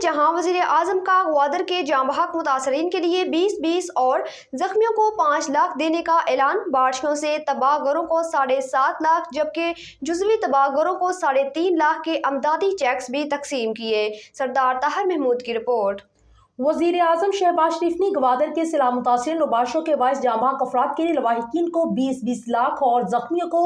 जहां वजीर आजम का ग्वादर के जाँ बहक मुतासरीन के लिए 20-20 और जख्मियों को 5 लाख देने का ऐलान। बारिशों से तबाह घरों को 7.5 लाख जबकि जुज़वी तबाह घरों को 3.5 लाख के अमदादी चेक्स भी तकसीम किए। सरदार ताहिर महमूद की रिपोर्ट। वज़ीर आज़म शहबाज शरीफ ने ग्वादर के सैलाब मुतासिरीन और बारिशों के बायस जाँ बहक अफराद के लिए लवाहिकीन को 20-20 लाख और जख्मियों को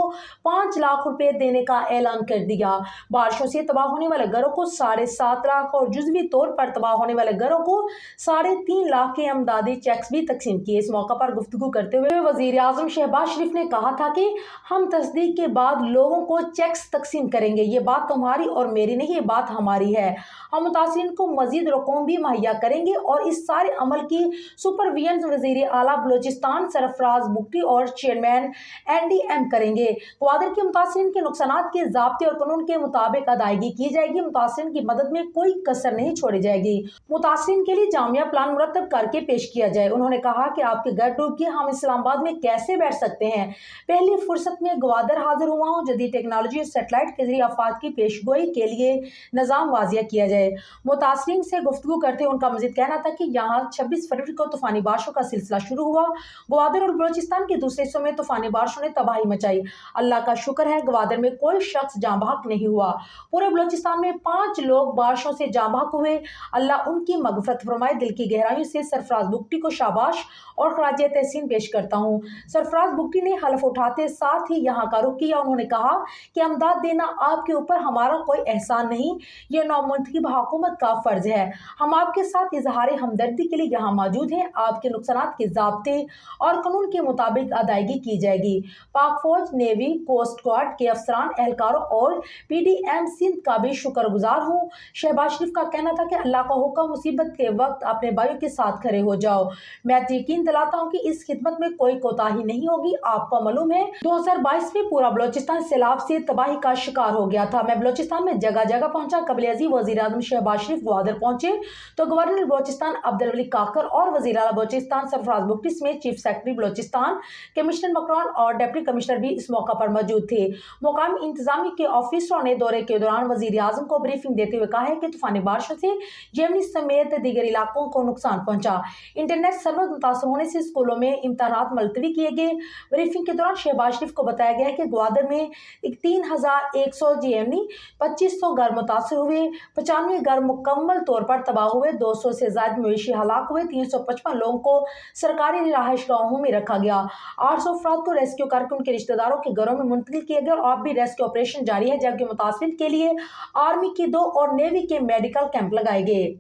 5 लाख रुपए देने का ऐलान कर दिया। बारिशों से तबाह होने वाले घरों को 7.5 लाख और जुज़वी तौर पर तबाह होने वाले घरों को 3.5 लाख के अमदादी चेक्स भी तकसीम किए। इस मौका पर गुफ्तगू करते हुए वज़ीर आज़म शहबाज शरीफ ने कहा था कि हम तस्दीक के बाद लोगों को चेक्स तकसीम करेंगे। ये बात तुम्हारी और मेरी नहीं, ये बात हमारी है। हम मुतासरीन को मजीद रकूम भी मुहैया करेंगे और इस सारे अमल की सुपरविजन वज़ीर आला बलोचिस्तान सरफराज बुगटी और चेयरमैन NDM करेंगे। ग्वादर के मुतासरीन के नुकसानात के ज़ाब्ते और कानून के मुताबिक अदायगी की जाएगी। मुतासरीन की मदद में कोई कसर नहीं छोड़ी जाएगी। मुतासरीन के लिए जामिया प्लान मुरतब करके पेश किया जाए। उन्होंने कहा कि आपके घर डूब के हम इस्लामाबाद में कैसे बैठ सकते हैं। पहली फुर्सत में ग्वादर हाजिर हुआ हूँ। जदीद टेक्नोलॉजी और सेटेलाइट के जरिए आफात की पेशगोई के लिए निज़ाम वाजिया किया जाए। मुतासरीन से गुफ्तगू करते उनका मजीद कहना था कि यहाँ 26 फरवरी को तूफानी बारिशों का सिलसिला शुरू हुआ। ग्वादर और बलोचिस्तान के दूसरे हिस्सों में तूफानी बारिशों ने तबाही मचाई। अल्लाह का शुक्र है ग्वादर में कोई शख्स जाँ बहक नहीं हुआ। पूरे बलोचिस्तान में 5 लोग बारिशों से जाँ बहक हुए। अल्लाह उनकी मगफरत फरमाए। दिल की गहराइयों से सरफराज बुगटी को शाबाश और खराज तहसीन पेश करता हूँ। सरफराज बुगटी ने हलफ उठाते साथ ही यहाँ का रुख किया। उन्होंने कहा कि अमदाद देना आपके ऊपर हमारा कोई एहसान नहीं, ये नौमुंतखब हुकूमत का फर्ज है। हम आपके साथ इजहार हमदर्दी के लिए यहाँ मौजूद हैं। आपके नुकसानात के ज़ाब्ते और कानून के मुताबिक अदायगी की जाएगी। पाक फौज, नेवी, कोस्ट गार्ड के अफसरान, एहलकारों और PDM सिंध का भी शुक्रगुजार हूँ। शहबाज शरीफ का कहना था कि अल्लाह का हुक्म मुसीबत के वक्त अपने भाइयों के साथ खड़े हो जाओ। मैं यकीन दिलाता हूँ कि इस खिदमत में कोई कोताही नहीं होगी। आपको मालूम है 2022 में पूरा बलोचिस्तान सैलाब से तबाही का शिकार हो गया था। मैं बलोचिस्तान में जगह जगह पहुंचा। कबील अज़ीज़ वज़ीर आज़म शहबाज शरीफ ग्वादर पहुंचे तो गवर्नर बलोचिस्तान अब्दुल वली काकर और वज़ीर आला बलोचिस्तान सरफराज बुगटी समेत chief secretary Balochistan, commissioner Makran और डिप्टी कमिश्नर भी इस मौका पर मौजूद थे। मुकामी इंतजामी के ऑफिसरों ने दौरे के दौरान वज़ीर आज़म को ब्रीफिंग देते हुए कहा है कि तूफानी बारिशों से जेमनी समेत दीगर इलाकों को नुकसान पहुंचा। इंटरनेट सर्वर मुतासर होने से स्कूलों में इम्तहानात मुलतवी किए गए। ब्रीफिंग के दौरान शहबाज शरीफ को बताया गया कि ग्वादर में 3100 जेमनी 2500 घर मुतासर हुए, 95 घर मुकम्मल तौर पर तबाह हुए, 200 से ज्यादा मवेशी हलाक हुए, 355 लोगों को सरकारी रिहाइश गाहों में रखा गया। 800 अफराद को रेस्क्यू करके उनके रिश्तेदारों के घरों में मुंतकिल किया गया और अब भी रेस्क्यू ऑपरेशन जारी है, जबकि मुतासिर के लिए आर्मी के 2 और नेवी के मेडिकल कैंप लगाए गए।